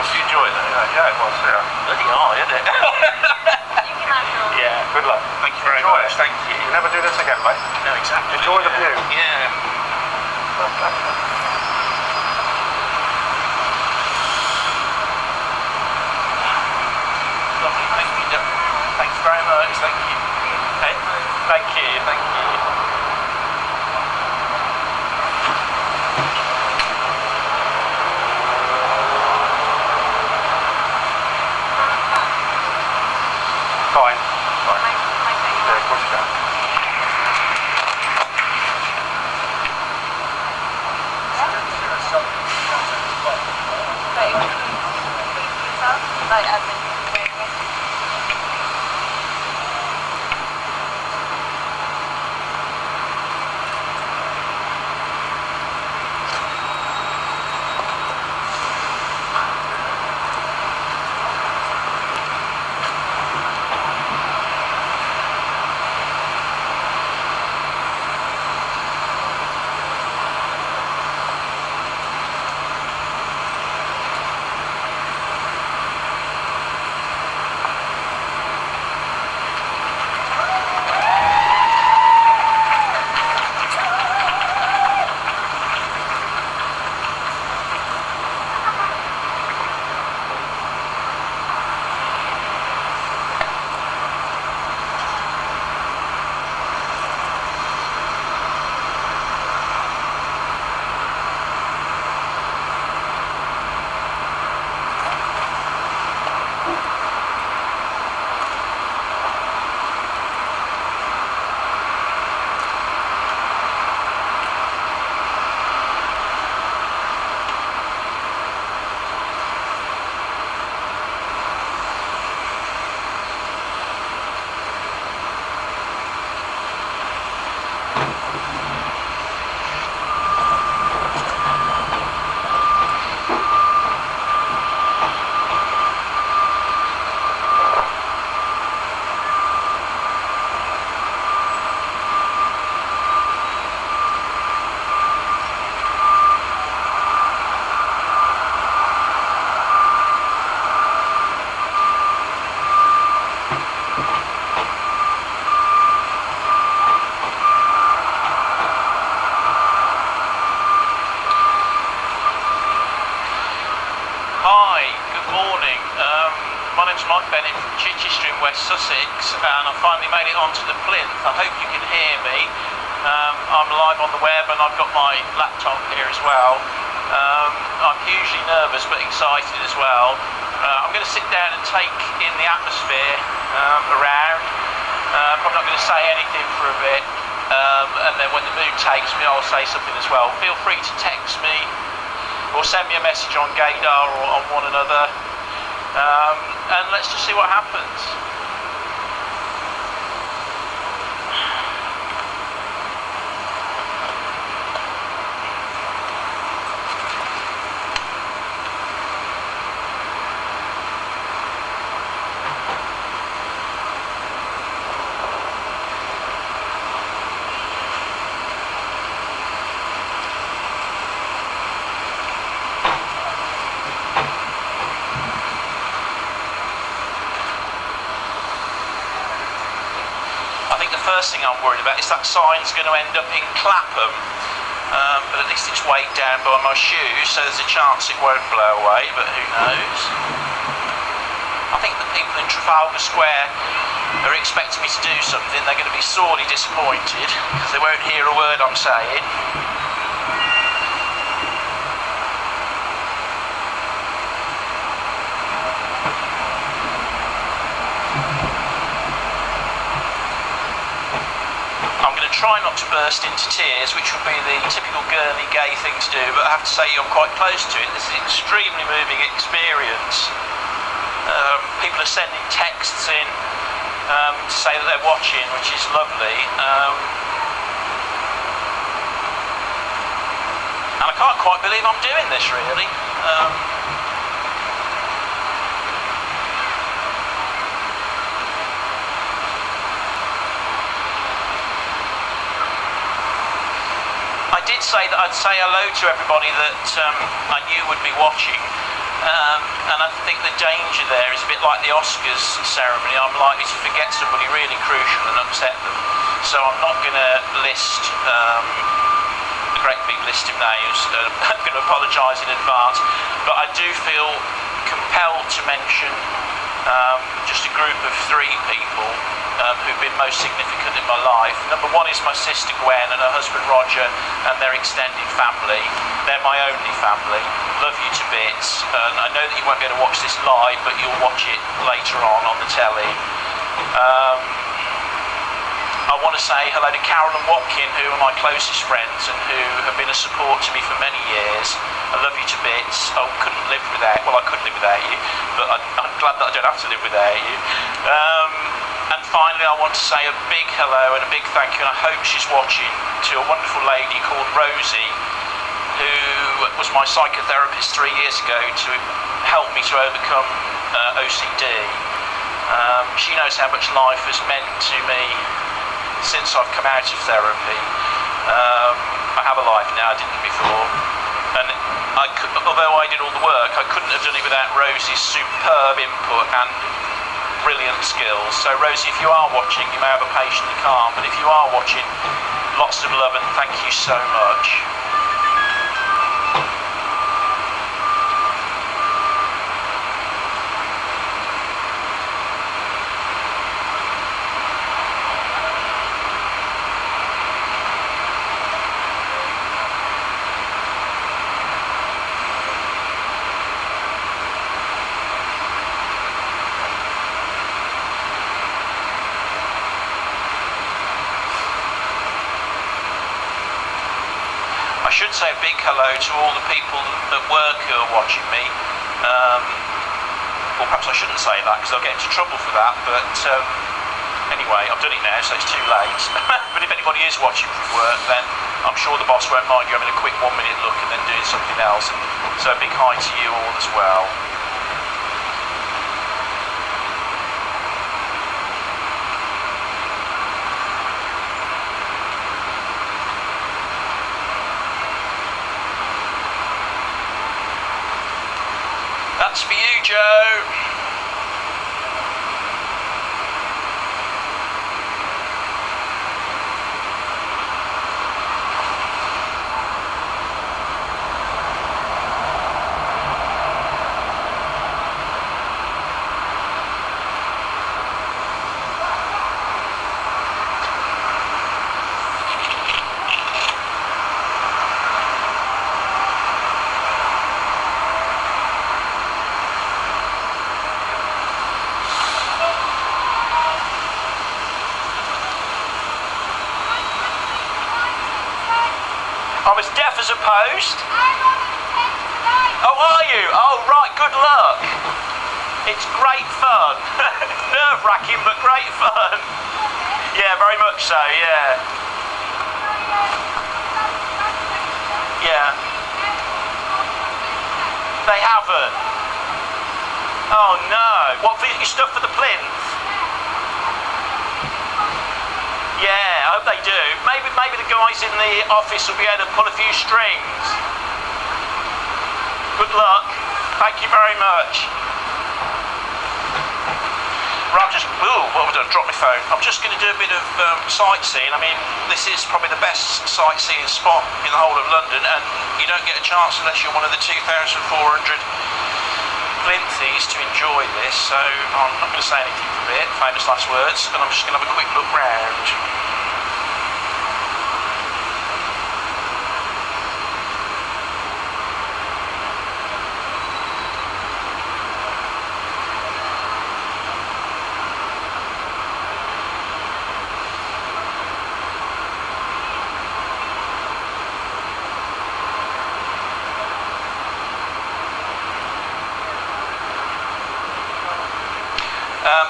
Did you enjoy that? Yeah, it was, yeah. Bloody hard, isn't it? Yeah, Good luck. thank you very Enjoy much. it. Thank you. You never do this again, mate. No, exactly. Enjoy the view. Yeah. Lovely, thank you. Thanks very much, thank you. Hey? Thank you, thank you. Fine. Yeah, of course you can. My name's Bennett from Chichester in West Sussex, and I finally made it onto the plinth. I hope you can hear me. I'm live on the web and I've got my laptop here as well. I'm hugely nervous but excited as well. I'm going to sit down and take in the atmosphere around. Probably not going to say anything for a bit, and then when the mood takes me I'll say something as well. Feel free to text me or send me a message on Gaydar or on One&Other. And let's just see what happens. First thing I'm worried about is that sign's going to end up in Clapham, but at least it's weighed down by my shoes, so there's a chance it won't blow away, but who knows. I think the people in Trafalgar Square are expecting me to do something. They're going to be sorely disappointed because they won't hear a word I'm saying. Try not to burst into tears, which would be the typical girly gay thing to do, but I have to say I'm quite close to it. This is an extremely moving experience. People are sending texts in to say that they're watching, which is lovely. And I can't quite believe I'm doing this, really. I did say that I'd say hello to everybody that I knew would be watching, And I think the danger there is a bit like the Oscars ceremony. I'm likely to forget somebody really crucial and upset them. So I'm not going to list a great big list of names. I'm going to apologise in advance. But I do feel compelled to mention just a group of 3 people who've been most significant in my life. Number 1 is my sister Gwen and her husband Roger and their extended family. They're my only family. Love you to bits. And I know that you won't be able to watch this live, but you'll watch it later on the telly. I want to say hello to Carol and Watkin, who are my closest friends and who have been a support to me for many years. I love you to bits. I couldn't live without, well, I could live without you, but I'm glad that I don't have to live without you. And finally, I want to say a big hello and a big thank you, and I hope she's watching, to a wonderful lady called Rosie, who was my psychotherapist 3 years ago to help me to overcome OCD. She knows how much life has meant to me since I've come out of therapy. I have a life now, I didn't before. And although I did all the work, I couldn't have done it without Rosie's superb input and brilliant skills. So Rosie, if you are watching, you may have a patient you can't, but if you are watching, lots of love and thank you so much. I should say a big hello to all the people at work who are watching me. Or perhaps I shouldn't say that because I'll get into trouble for that, but anyway, I've done it now, so it's too late. But if anybody is watching from work, then I'm sure the boss won't mind you having a quick 1-minute look and then doing something else. So a big hi to you all as well. That's for you, Joe. I'm as deaf as a post. Oh, are you? Oh, right, good luck. It's great fun. Nerve-wracking, but great fun. Yeah, very much so, yeah. Yeah. They haven't. Oh, no. What, for your stuff for the plinth? Yeah, I hope they do. Maybe the guys in the office will be able to pull a few strings. Good luck. Thank you very much. Right, I'm just... Ooh, what have I done? Dropped my phone. I'm just going to do a bit of sightseeing. I mean, this is probably the best sightseeing spot in the whole of London, and you don't get a chance unless you're one of the 2,400 Plinthies to enjoy this, so I'm not going to say anything for a bit, famous last words, and I'm just going to have a quick look round.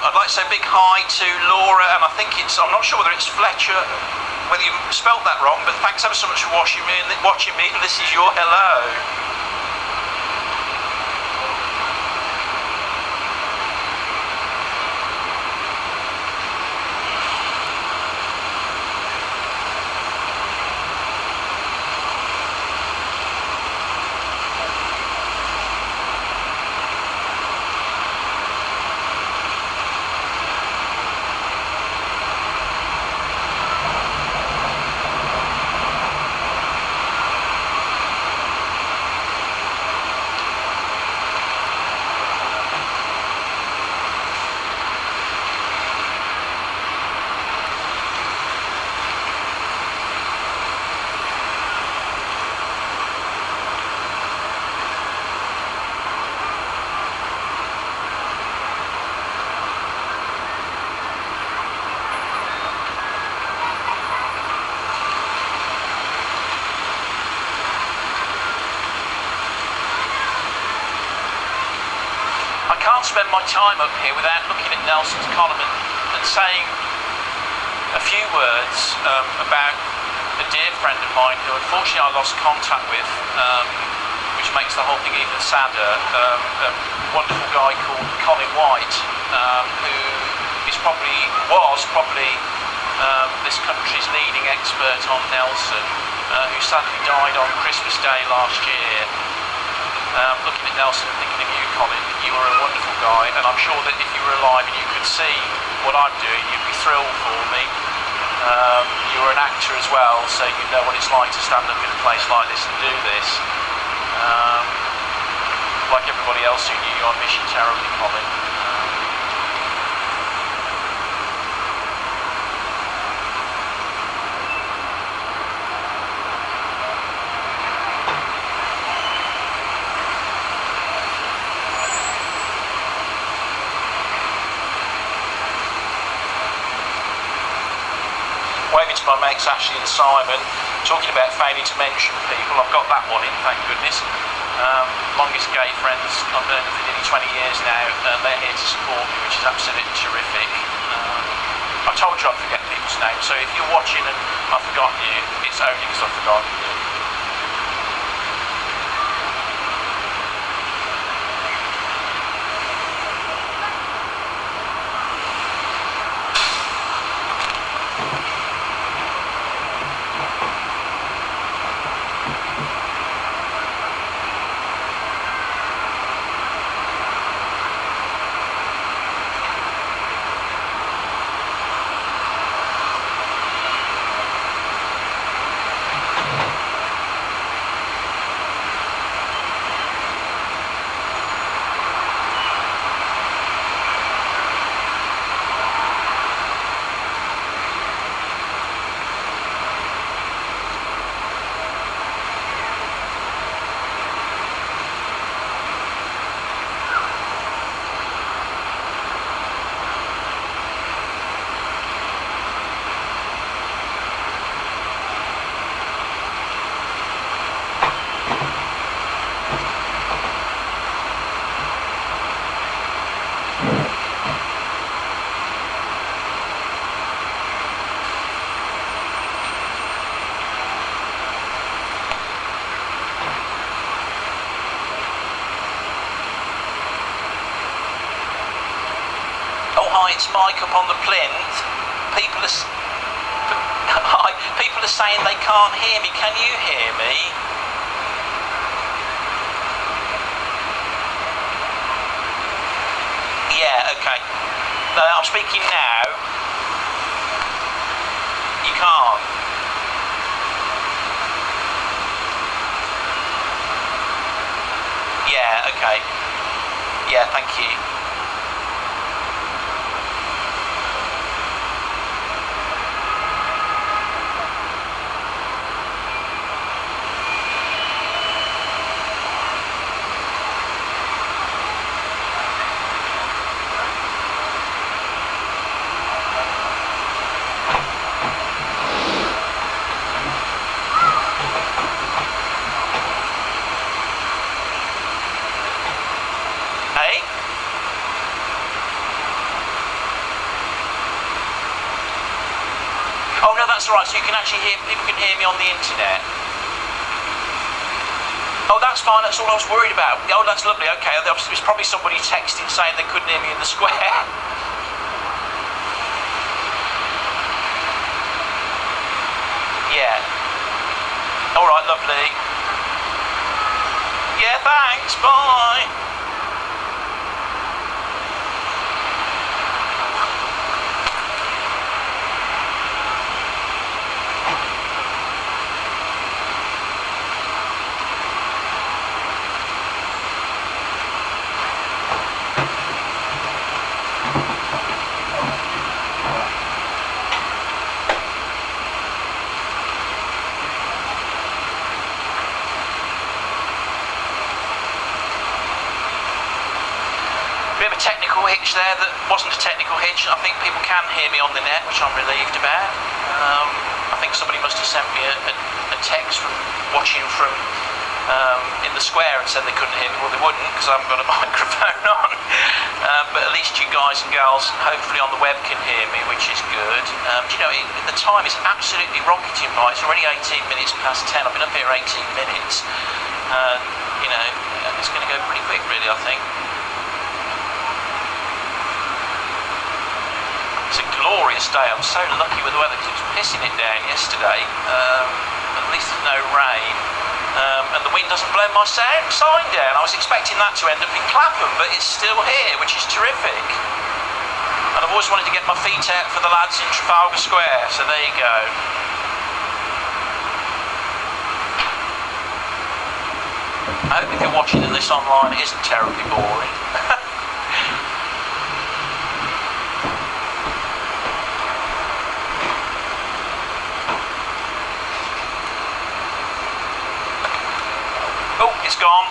I'd like to say a big hi to Laura, and I think I'm not sure whether it's Fletcher, whether you spelled that wrong, but thanks ever so much for watching me, and this is your hello. spend my time up here without looking at Nelson's column and saying a few words about a dear friend of mine who unfortunately I lost contact with, which makes the whole thing even sadder. A wonderful guy called Colin White, who was probably this country's leading expert on Nelson, who sadly died on Christmas Day last year. Looking at Nelson and thinking of you, Colin, you were a wonderful guy, and I'm sure that if you were alive and you could see what I'm doing, you'd be thrilled for me. You were an actor as well, so you know what it's like to stand up in a place like this and do this. Like everybody else who knew you, I miss you terribly, Colin. Waving to my mates Ashley and Simon, talking about failing to mention people. I've got that one in, thank goodness. Longest gay friends I've known them for nearly 20 years now, and they're here to support me, which is absolutely terrific. I told you I'd forget people's names, so if you're watching and I've forgotten you, it's only because I've forgotten you. It's Mike up on the plinth. People are saying they can't hear me. Can you hear me? Yeah, okay. I'm speaking now. You can't. Yeah, okay. Yeah, thank you. Oh no, that's right, so you can actually hear, people can hear me on the internet. Oh, that's fine, that's all I was worried about. Oh, that's lovely, okay. There's probably somebody texting saying they couldn't hear me in the square. Yeah. Alright, lovely. Yeah, thanks, bye. Bit of a technical hitch there that wasn't a technical hitch. I think people can hear me on the net, which I'm relieved about. I think somebody must have sent me a text from watching from in the square and said they couldn't hear me. Well, they wouldn't because I haven't got a microphone on. But at least you guys and girls, hopefully on the web, can hear me, which is good. You know, the time is absolutely rocketing by. It's already 18 minutes past 10. I've been up here 18 minutes. You know, it's going to go pretty quick, really, I think. It's a glorious day. I'm so lucky with the weather because it was pissing it down yesterday. At least there's no rain. And the wind doesn't blow my sign down. I was expecting that to end up in Clapham, but it's still here, which is terrific. And I've always wanted to get my feet out for the lads in Trafalgar Square, so there you go. I hope if you're watching this online, it isn't terribly boring. Oh, it's gone.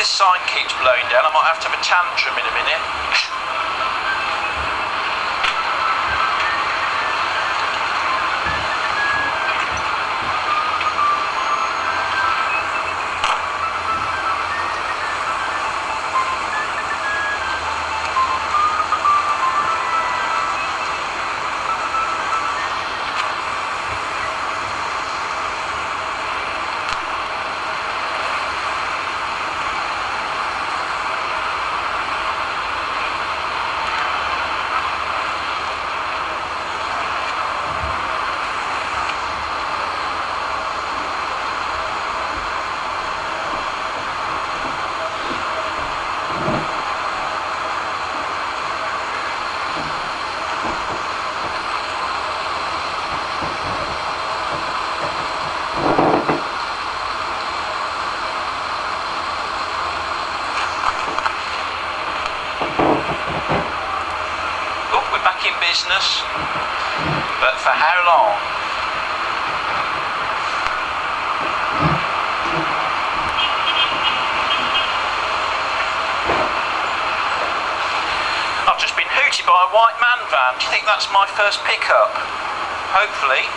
Sign keeps blowing down, I might have to have a tantrum in a minute. Business, but for how long? I've just been hooted by a white man van. Do you think that's my first pickup? Hopefully.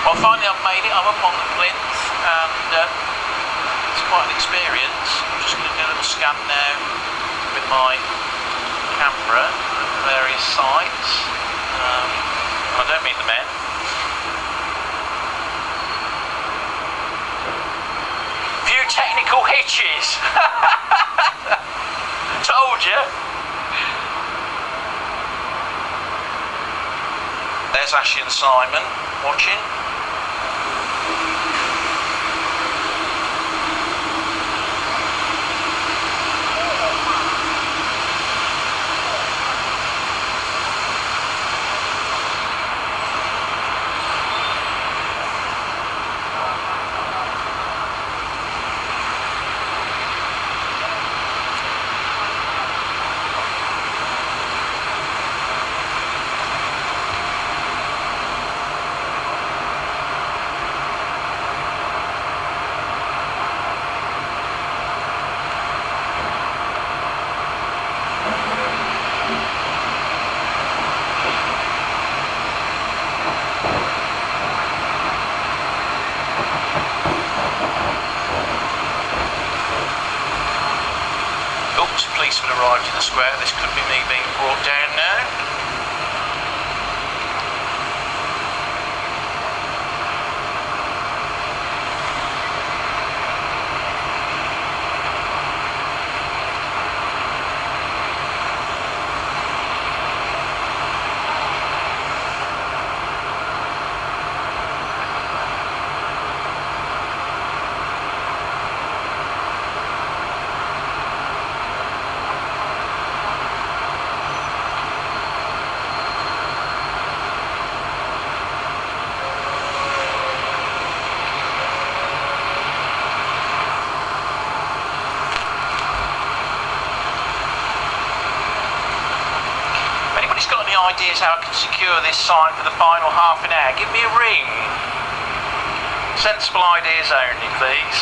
Well, finally I've made it. I'm up on the plinth and it's quite an experience. I'm just going to do a little scan now with my camera of various sites. I don't mean the men. Few technical hitches. Told you. There's Ashley and Simon watching. Policemen arrived in the square. This could be me being brought down now. Ideas how I can secure this sign for the final half an hour, give me a ring. Sensible ideas only, please.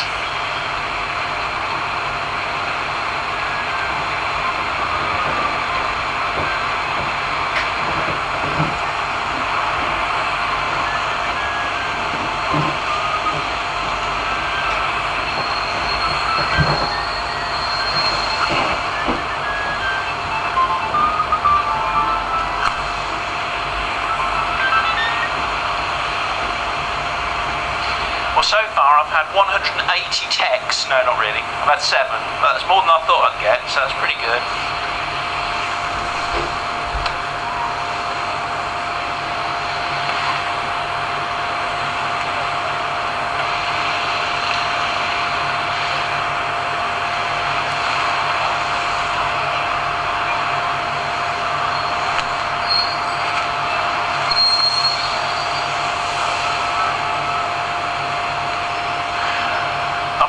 So far I've had 180 texts, no not really, I've had 7, but that's more than I thought I'd get, so that's pretty good.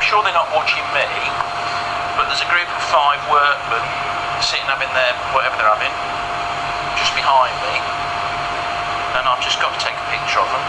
Sure they're not watching me, but there's a group of 5 workmen sitting having their whatever they're having just behind me, and I've just got to take a picture of them.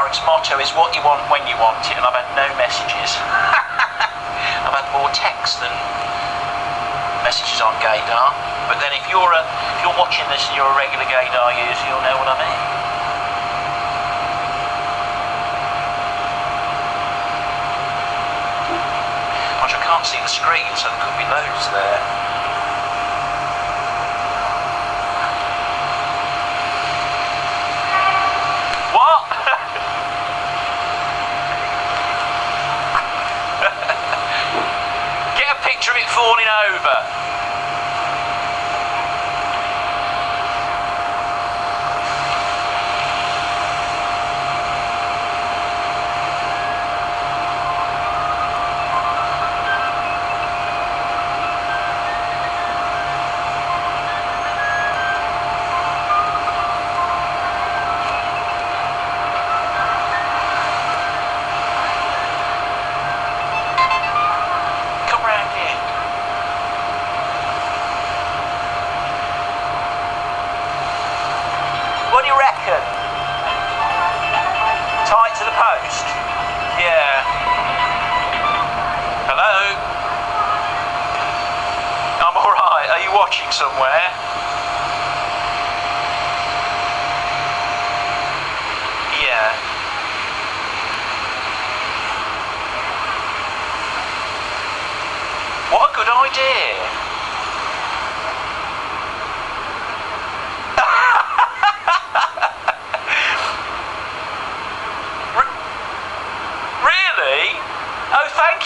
Its motto is what you want when you want it, and I've had no messages. I've had more text than messages on Gaydar. But then if you're watching this and you're a regular Gaydar user, you'll know what I mean. Which I can't see the screen, so there could be loads there. Picture of it falling over. What do you reckon? Tight to the post? Yeah. Hello? I'm alright. Are you watching somewhere? Yeah. What a good idea.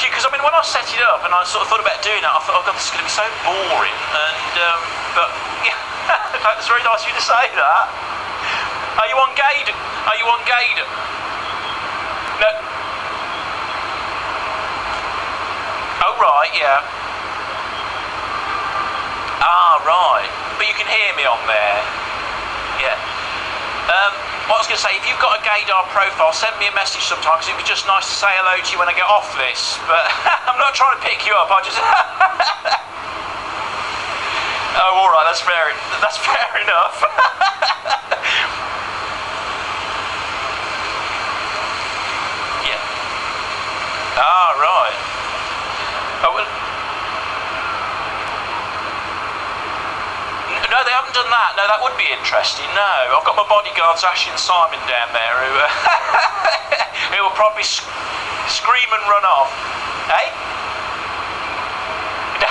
Because I mean, when I set it up and I sort of thought about doing that, I thought, oh god, this is going to be so boring. And but yeah, that's very nice of you to say that. Are you on Gaydar? Are you on Gaydar? No. Oh right, yeah. Ah right, but you can hear me on there. Yeah. What I was going to say, if you've got a Gaydar profile, send me a message sometime, because it'd be just nice to say hello to you when I get off this. But I'm not trying to pick you up, I just... That's fair enough. Yeah. Ah, right. Oh, well. No, they haven't done that. No, that would be interesting. No, I've got my bodyguards Ash and Simon down there who, who will probably scream and run off. Eh? No,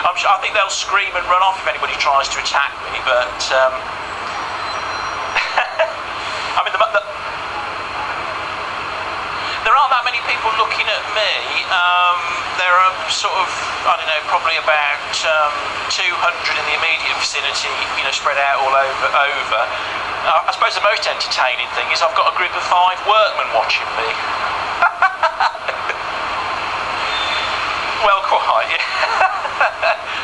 I'm sure, I think they'll scream and run off if anybody tries to attack me. But I mean, there aren't that many people looking at me. There are sort of, I don't know, probably about 200 in the immediate vicinity, you know, spread out all over. I suppose the most entertaining thing is I've got a group of 5 workmen watching me. Well, quite, yeah.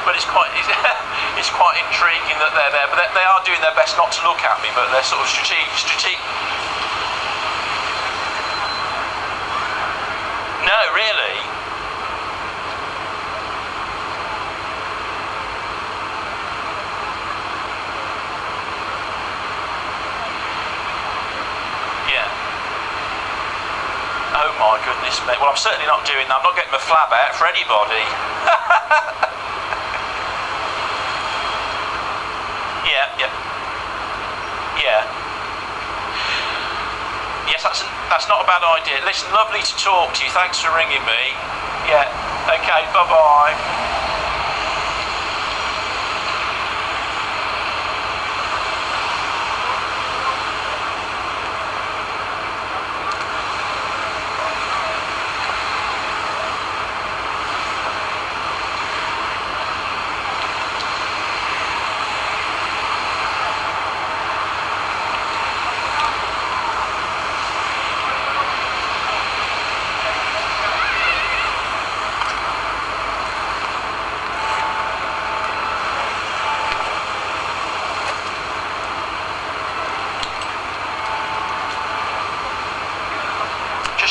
But it's quite intriguing that they're there. But they are doing their best not to look at me, but they're sort of strategic. No, really. Yeah. Oh my goodness me. Well, I'm certainly not doing that. I'm not getting my flab out for anybody. Yeah, yeah. Yeah. Yes, that's not a bad idea. Listen, lovely to talk to you. Thanks for ringing me. Yeah. Okay, bye-bye.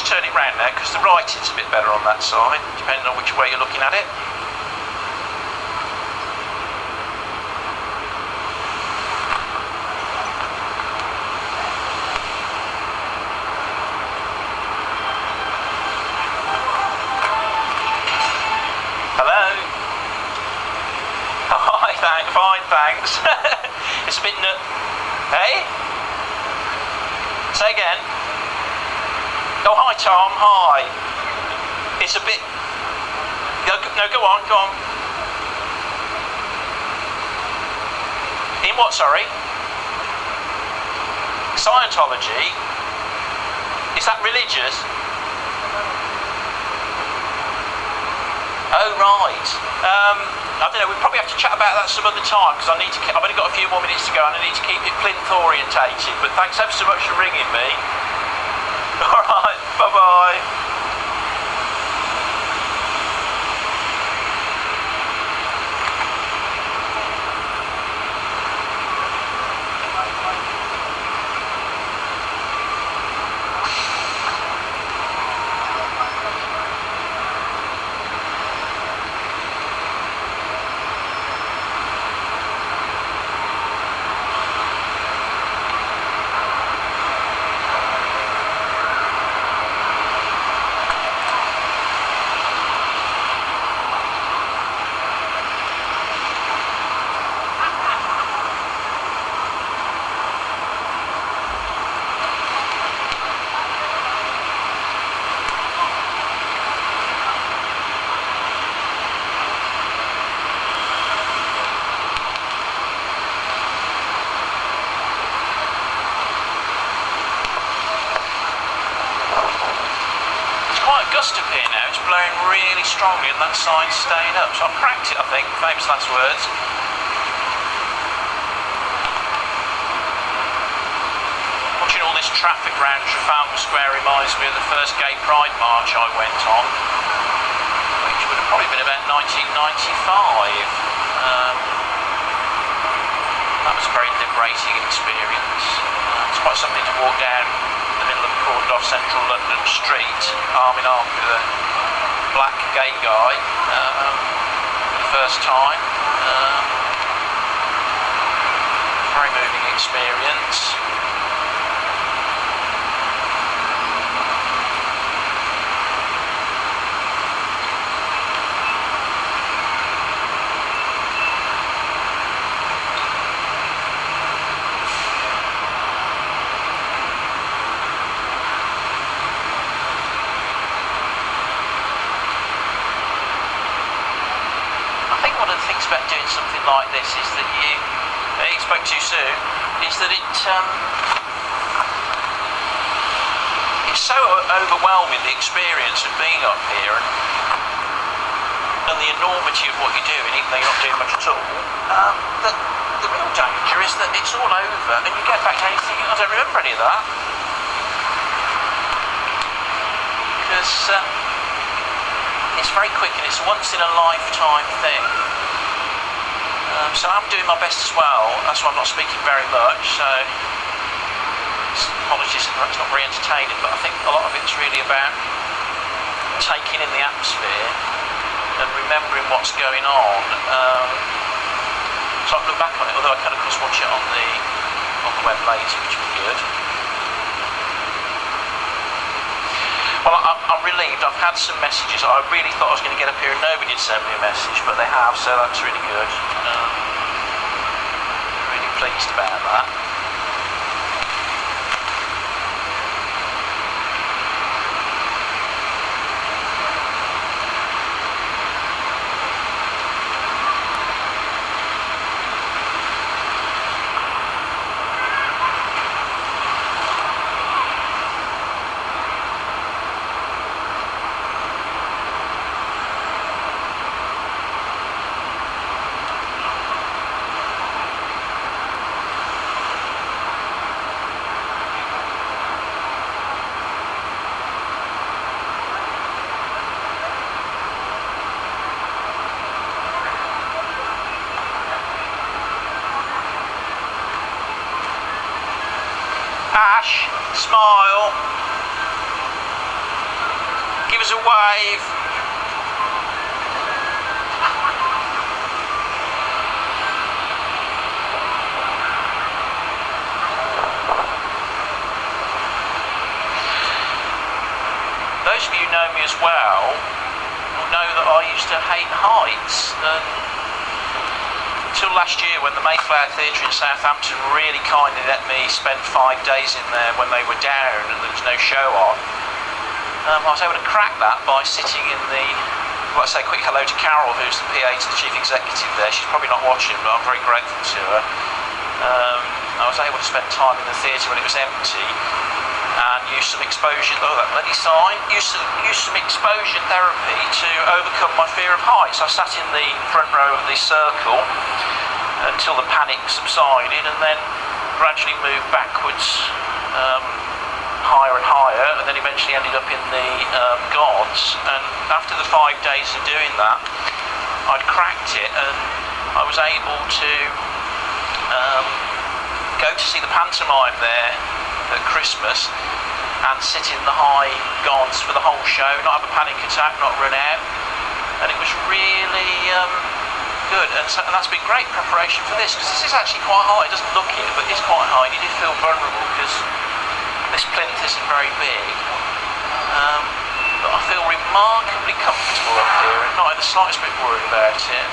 Turn it round now because the writing's a bit better on that side, depending on which way you're looking at it. Hello? Hi, fine, thanks. It's a bit Hey? Say again? Oh, hi Tom, hi. It's a bit... No, go on. In what, sorry? Scientology? Is that religious? Oh, right. I don't know, we'll probably have to chat about that some other time because I've only got a few more minutes to go and I need to keep it Plinth orientated. But thanks ever so much for ringing me. Alright, bye-bye. Gust up here now, it's blowing really strongly and that sign's staying up, so I've cracked it, I think, famous last words. Watching all this traffic round Trafalgar Square reminds me of the first Gay Pride March I went on, which would have probably been about 1995. That was a very liberating experience. It's quite something to walk down the middle of a cordoned off central London street, arm in arm with a black gay guy for the first time. experience. About doing something like this is that you spoke too soon, is that it's so overwhelming, the experience of being up here and the enormity of what you're doing, even though you're not doing much at all, that the real danger is that it's all over and you get back and you think, I don't remember any of that, because it's very quick and it's a once in a lifetime thing. So I'm doing my best as well, that's why I'm not speaking very much, so apologies if it's not very entertaining, but I think a lot of it's really about taking in the atmosphere and remembering what's going on. So I can look back on it, although I can of course watch it on the web later, which would be good. Well, I'm relieved. I've had some messages. I really thought I was going to get up here and nobody had sent me a message, but they have, so that's really good. Really pleased about that. Ash, smile, give us a wave. Those of you who know me as well will know that I used to hate heights, and until last year when the Mayflower Theatre in Southampton really kindly let me spend 5 days in there when they were down and there was no show on, I was able to crack that by sitting in the, well, I say a quick hello to Carol, who's the PA to the Chief Executive there. She's probably not watching, but I'm very grateful to her. I was able to spend time in the theatre when it was empty and use some exposure, oh that bloody sign, use some exposure therapy to overcome my fear of heights. I sat in the front row of the circle until the panic subsided and then gradually moved backwards higher and higher, and then eventually ended up in the gods. And after the 5 days of doing that, I'd cracked it and I was able to go to see the pantomime there at Christmas and sit in the high gods for the whole show, not have a panic attack, not run out, and it was really good. And that's been great preparation for this, because this is actually quite high. It doesn't look it, but it's quite high, and you do feel vulnerable because this plinth isn't very big. But I feel remarkably comfortable up here and not in the slightest bit worried about it,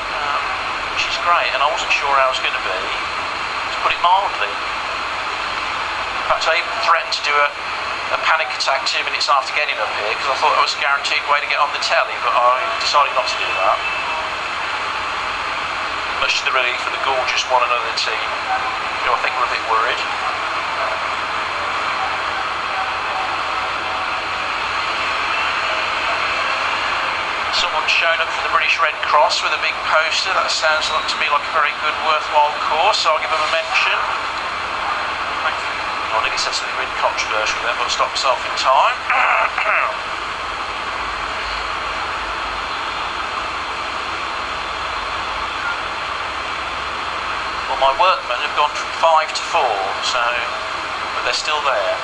which is great, and I wasn't sure how I was going to be, to put it mildly. In fact, I even threatened to do a panic attack 2 minutes after getting up here because I thought it was a guaranteed way to get on the telly, but I decided not to do that. Much to the relief of the gorgeous One&Other team, who I think were a bit worried. Someone's shown up for the British Red Cross with a big poster. That sounds like to me like a very good, worthwhile cause, so I'll give them a mention. I nearly said something really controversial there, but I'll stop myself in time. Well, my workmen have gone from 5 to 4, so, but they're still there.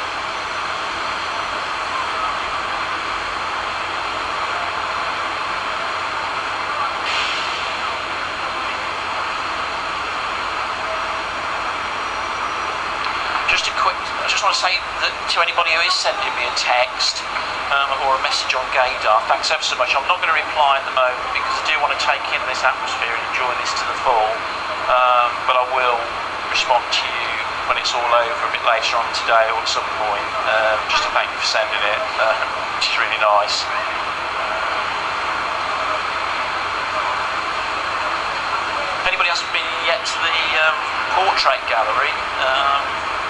I just want to say that to anybody who is sending me a text or a message on Gaydar, thanks ever so much. I'm not going to reply at the moment because I do want to take in this atmosphere and enjoy this to the full, but I will respond to you when it's all over a bit later on today or at some point, just to thank you for sending it, which is really nice. If anybody hasn't been yet to the portrait gallery,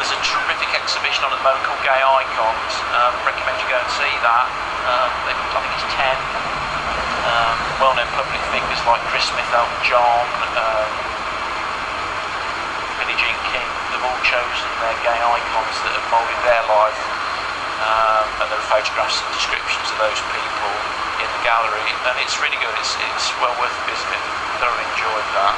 there's a terrific exhibition on at the moment called Gay Icons. Recommend you go and see that. I think it's 10 well-known public figures like Chris Smith, Elton John, Billie Jean King. They've all chosen their gay icons that have moulded their life, and there are photographs and descriptions of those people in the gallery, and it's really good. It's well worth a visit. Thoroughly enjoyed that.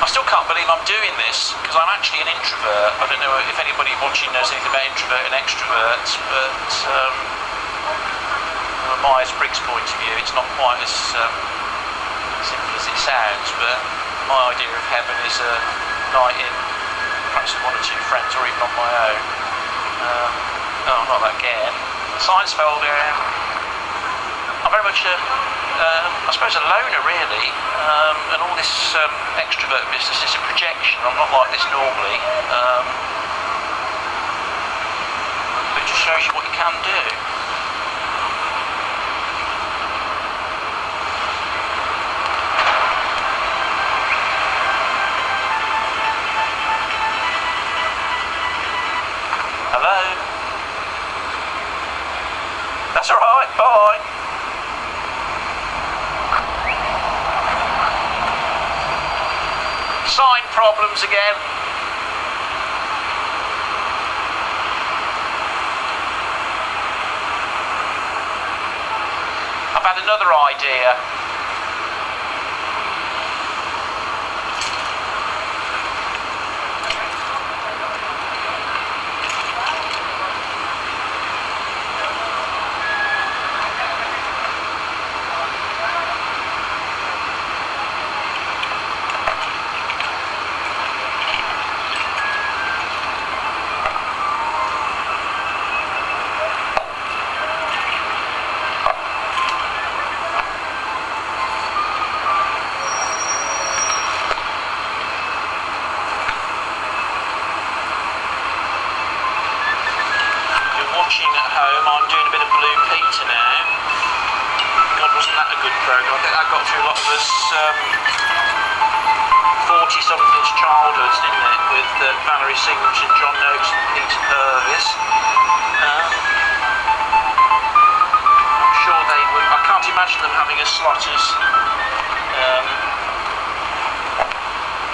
I still can't believe I'm doing this because I'm actually an introvert. I don't know if anybody watching knows anything about introvert and extroverts, but from a Myers-Briggs point of view, it's not quite as simple as it sounds, but my idea of heaven is a night in, perhaps with one or two friends, or even on my own. Oh, not that again. Science folder. I'm very much I suppose a loner really, and all this extrovert business is a projection. I'm not like this normally, but it just shows you what you can do. Hello? That's alright, bye! Sign problems again. I've had another idea. At home, I'm doing a bit of Blue Peter now. God, wasn't that a good programme? I think that got through a lot of us 40-somethings childhoods, didn't it? With Valerie Singleton, John Noakes and Peter Purvis. I'm sure they would. I can't imagine them having a slot as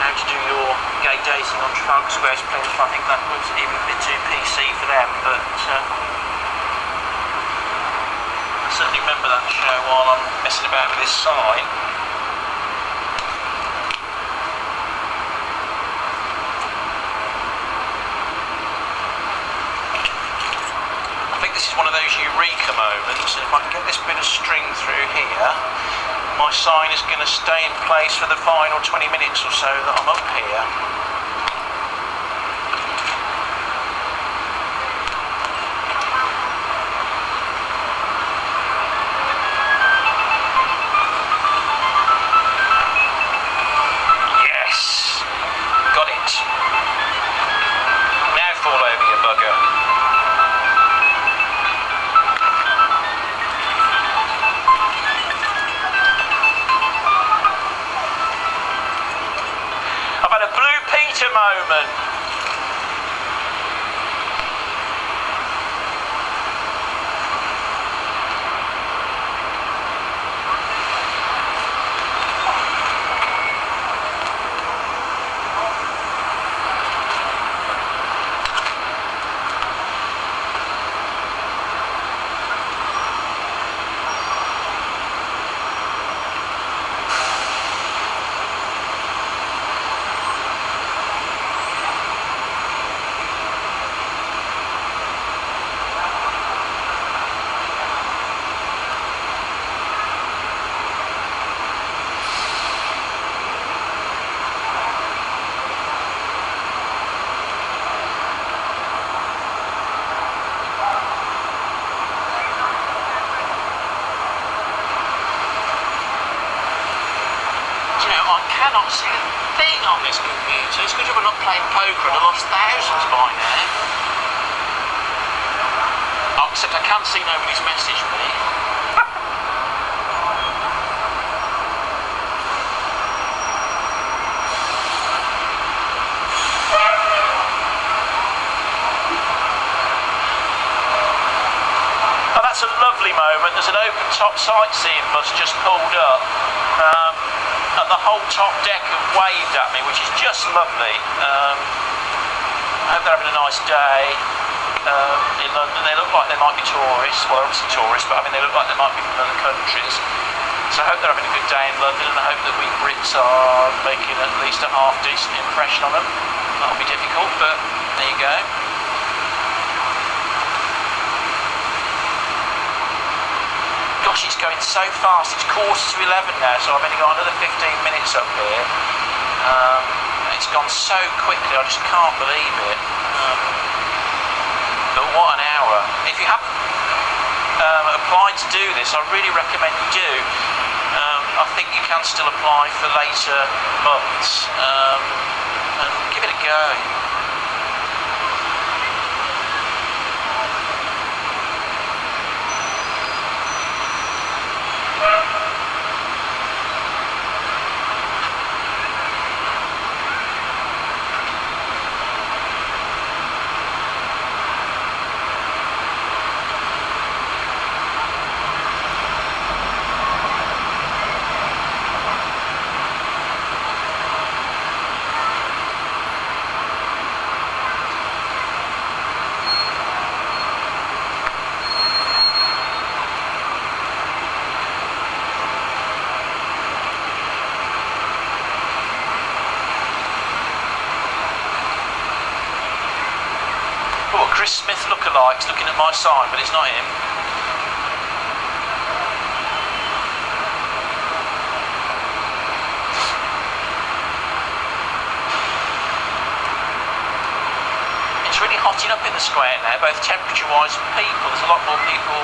how to do your gay dating on Trafalgar Square London. I think that was even a bit too PC for them, but I certainly remember that show while I'm messing about with this sign. I think this is one of those eureka moments, and if I can get this bit of string through here, my sign is going to stay in place for the final 20 minutes or so that I'm up here. Yes! Got it. Now fall over, you bugger. I've had a Blue cannot see a thing on this computer. It's good job I'm not playing poker and I lost thousands by now. Oh, except I can see nobody's messaged me. Oh, that's a lovely moment. There's an open top sightseeing bus just pulled up. And the whole top deck have waved at me, which is just lovely. I hope they're having a nice day in London. They look like they might be tourists. Well, they're obviously tourists, but I mean they look like they might be from other countries. So I hope they're having a good day in London, and I hope that we Brits are making at least a half decent impression on them. That'll be difficult, but there you go. Gosh, it's going so fast. It's 11:15 now, so I've only got another 15 minutes up here. It's gone so quickly, I just can't believe it. But what an hour. If you haven't applied to do this, I really recommend you do. I think you can still apply for later months. And give it a go. Chris Smith lookalikes looking at my sign, but it's not him. It's really hotting up in the square now, both temperature-wise and people. There's a lot more people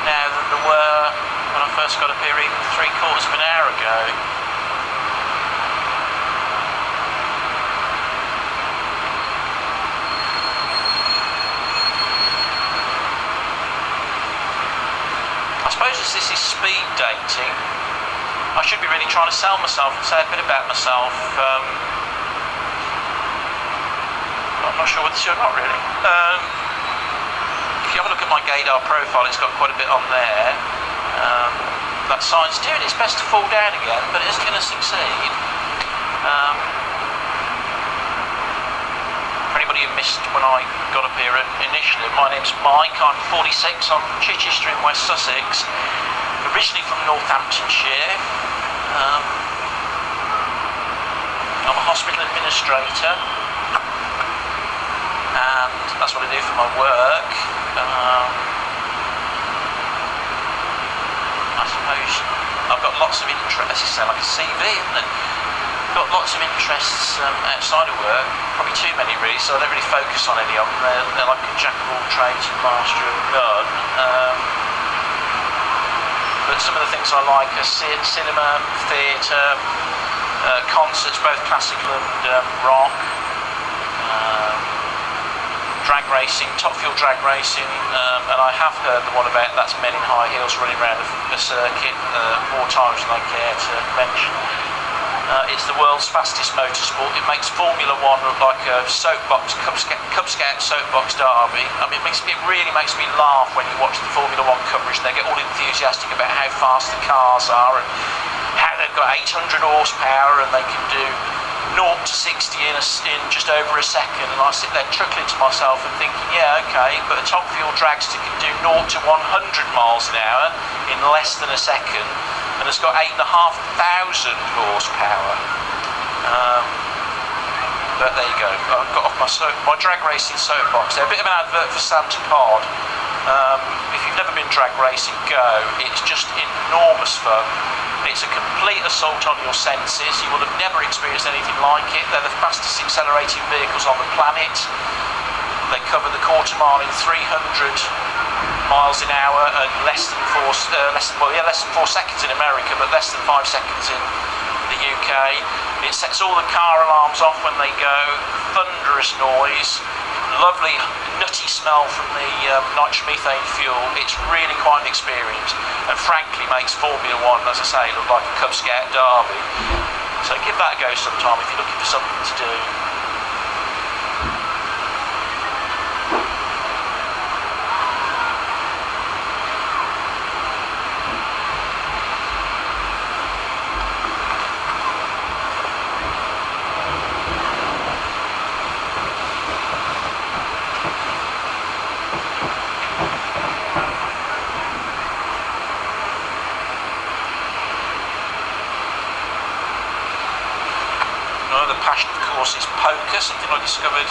now than there were when I first got up here, even 3/4 of an hour ago. I suppose as this is speed dating, I should be really trying to sell myself and say a bit about myself. I'm not sure whether to or not really. If you have a look at my gaydar profile, it's got quite a bit on there. That sign's doing its best to fall down again, but it isn't going to succeed. For anybody who missed when I got up here initially, my name's Mike, I'm 46, I'm from Chichester in West Sussex, originally from Northamptonshire. I'm a hospital administrator, and that's what I do for my work. I suppose I've got lots of interests, as you say, like a CV, isn't it? Got lots of interests outside of work, probably too many really, so I don't really focus on any of them. They're like a jack of all trades and master of none. But some of the things I like are cinema, theatre, concerts, both classical and rock, drag racing, top fuel drag racing, and I have heard the one about that's men in high heels running around the circuit more times than I care to mention. It's the world's fastest motorsport. It makes Formula One look like a soapbox, Cub Scout soapbox derby. I mean, it really makes me laugh when you watch the Formula One coverage. They get all enthusiastic about how fast the cars are and how they've got 800 horsepower and they can do 0 to 60 in just over a second. And I sit there chuckling to myself and thinking, yeah, okay, but a top fuel dragster can do 0 to 100 miles an hour in less than a second. And it's got 8,500 horsepower. But there you go. I've got off my drag racing soapbox there. A bit of an advert for Santa Pod. If you've never been drag racing, go. It's just enormous fun. It's a complete assault on your senses. You will have never experienced anything like it. They're the fastest accelerating vehicles on the planet. They cover the quarter mile in 300 miles an hour and less than 4 seconds in America, but less than 5 seconds in the UK. okay. It sets all the car alarms off when they go. Thunderous noise. Lovely nutty smell from the nitromethane fuel. It's really quite an experience, and frankly makes Formula One, as I say, look like a Cub Scout derby. So give that a go sometime if you're looking for something to do. Another passion, of course, is poker, something I discovered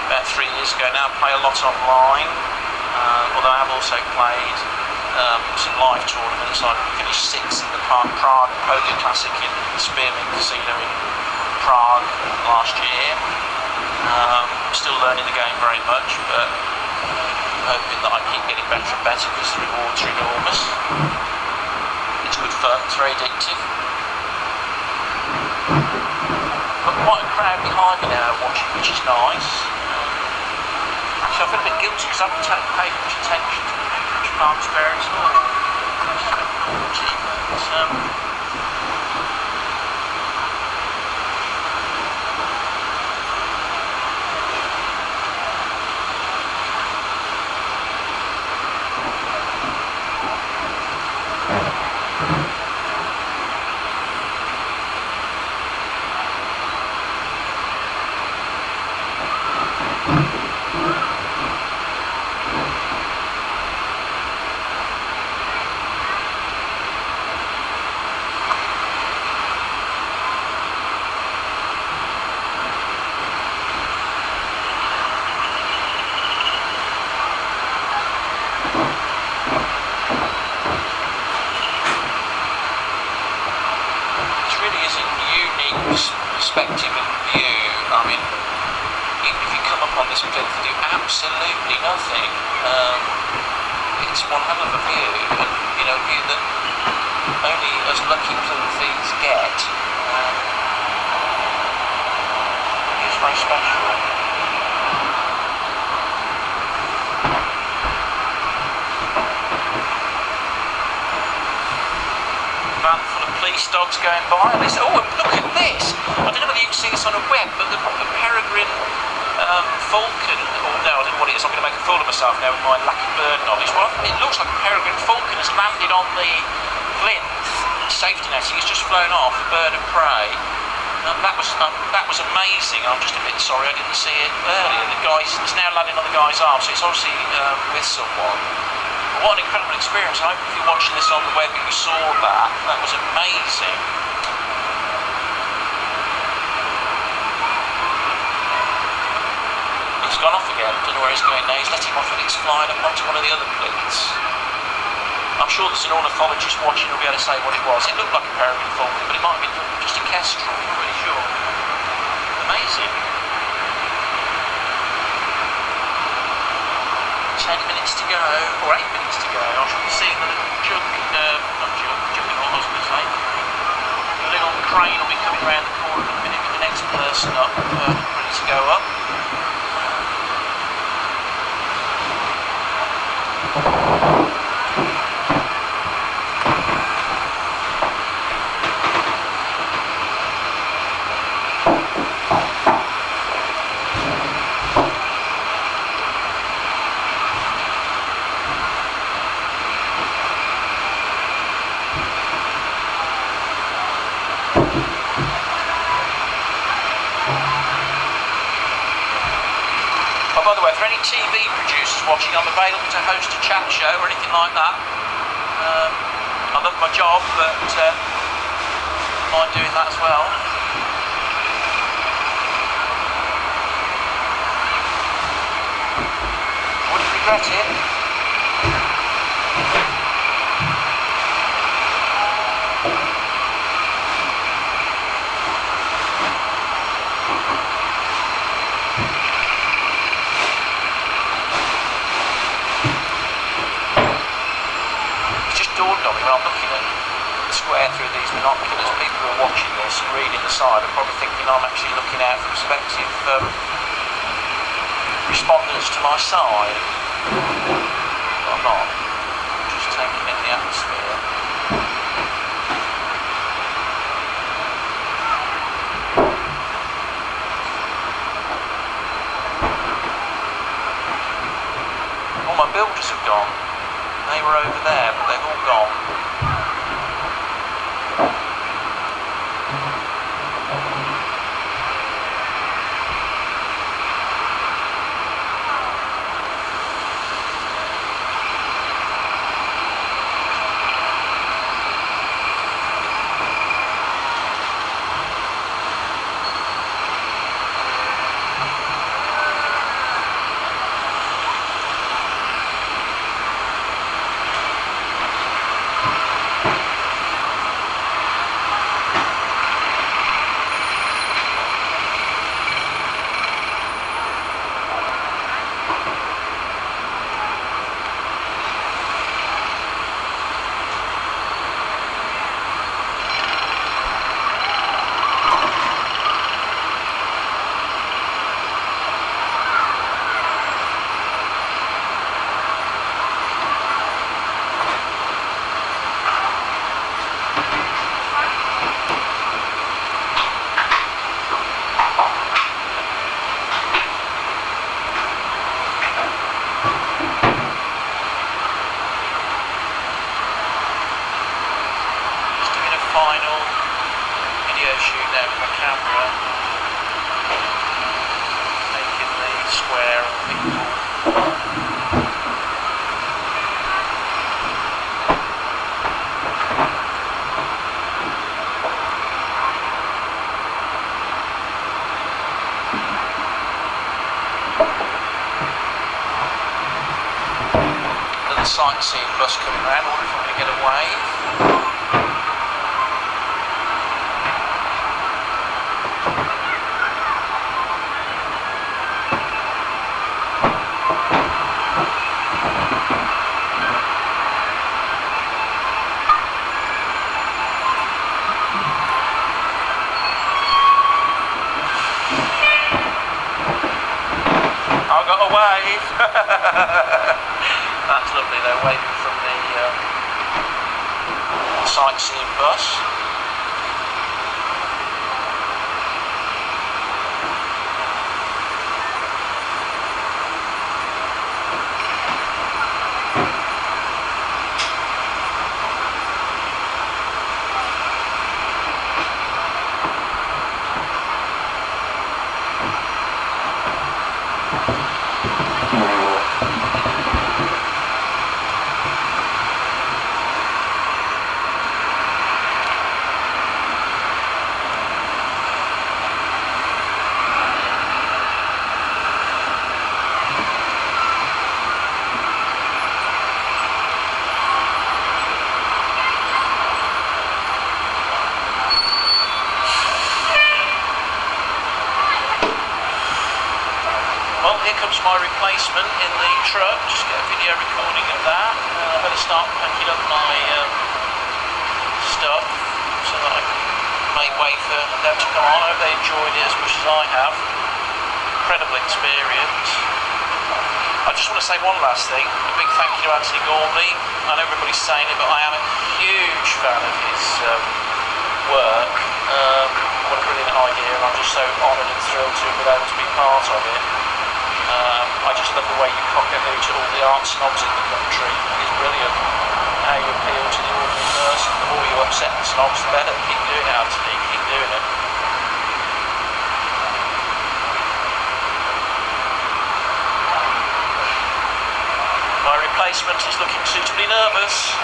about 3 years ago now. I play a lot online, although I have also played some live tournaments. I finished 6th in the Prague Poker Classic in the Spearmint Casino in Prague last year. I'm still learning the game very much, but I'm hoping that I keep getting better and better because the rewards are enormous. It's good fun, it's very addictive. Got quite a crowd behind me now watching, which is nice. Actually, I feel a bit guilty because I haven't paid much attention to Trafalgar Square at all. It's a bit naughty, but perspective and view. I mean, even if you come up on this plinth and do absolutely nothing, it's one hell of a view, and you know, a view that only us lucky plinthiees get. It's very special. Van full of police dogs going by, and they say, "Oh, look at this!" I don't know whether you can see this on a web, but the peregrine falcon, or no, I don't know what it is. I'm going to make a fool of myself now with my lack of bird knowledge. Well, it looks like a peregrine falcon has landed on the plinth. Safety netting has just flown off, a bird of prey. That was amazing. I'm just a bit sorry I didn't see it earlier. It's now landing on the guy's arm, so it's obviously with someone. What an incredible experience. I hope if you're watching this on the web and you saw that, that was amazing. It's gone off again, don't know where it's going now. He's letting off and it's flying up onto one of the other plinths. I'm sure there's an ornithologist watching who'll be able to say what it was. It looked like a peregrine falcon, but it might have been just a kestrel, I'm not really sure. Amazing. 10 minutes to go, or 8 minutes to go. I should be seeing the little juggernaut, I was going to say. The little crane will be coming around the corner in a minute with the next person up, ready to go up. By the way, for any TV producers watching, I'm available to host a chat show or anything like that. I love my job, but I mind doing that as well. Wouldn't regret it. square through these binoculars, people who are watching this and reading the side are probably thinking I'm actually looking out for prospective respondents to my side. But I'm not. I'm just taking in the atmosphere. All my builders have gone. They were over there, but they've all gone. Final video shoot there with my camera, taking the square and people. Another sightseeing bus coming round. I wonder if I'm going to get a wave. I got a wave. That's lovely. They're waving from the sightseeing bus. Here comes my replacement in the truck. Just get a video recording of that. I better start packing up my stuff so that I can make way for them to come on. I hope they enjoyed it as much as I have. Incredible experience. I just want to say one last thing. A big thank you to Antony Gormley. I know everybody's saying it, but I am a huge fan of his work. What a brilliant idea, and I'm just so honoured and thrilled to have been able to be part of it. I just love the way you cock a hoot at all the art snobs in the country. It's brilliant how you appeal to the ordinary person. The more you upset the snobs, the better. Keep doing it, Antony. Keep doing it. My replacement is looking suitably nervous.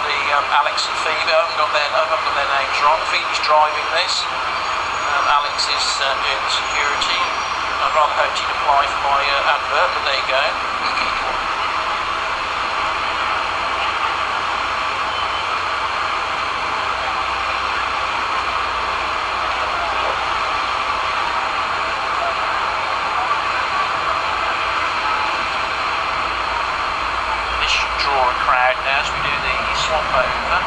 the Alex and Phoebe. I haven't got their names wrong. Phoebe's driving this. Alex is doing security. I'd rather hoped he'd apply for my advert, but there you go. This should draw a crowd now as we do the swap over.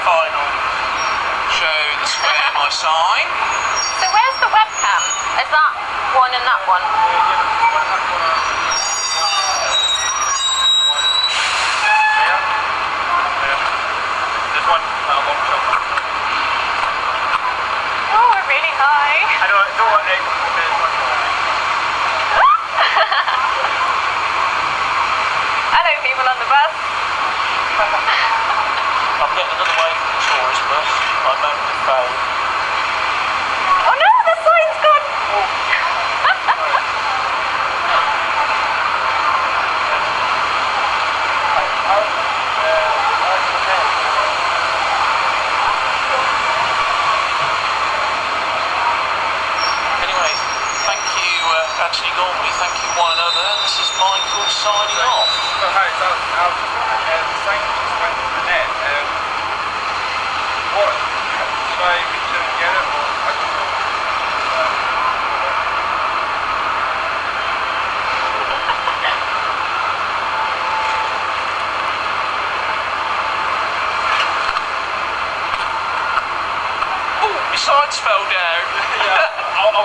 Final show the square my sign. So where's the webcam? Is that one and that one? There's one long shot. Oh, we're really high. I don't want it. I know people on the bus. I'm getting another wave from the tourist bus. I moment of fame. Oh no, the sign's gone! Anyway, thank you Antony Gormley, thank you One&Other. This is Michael signing off. So hi, so the sign just went to Bennett. What should I reach out and get it, or I don't know? Oh, my signs fell down. Yeah, I'll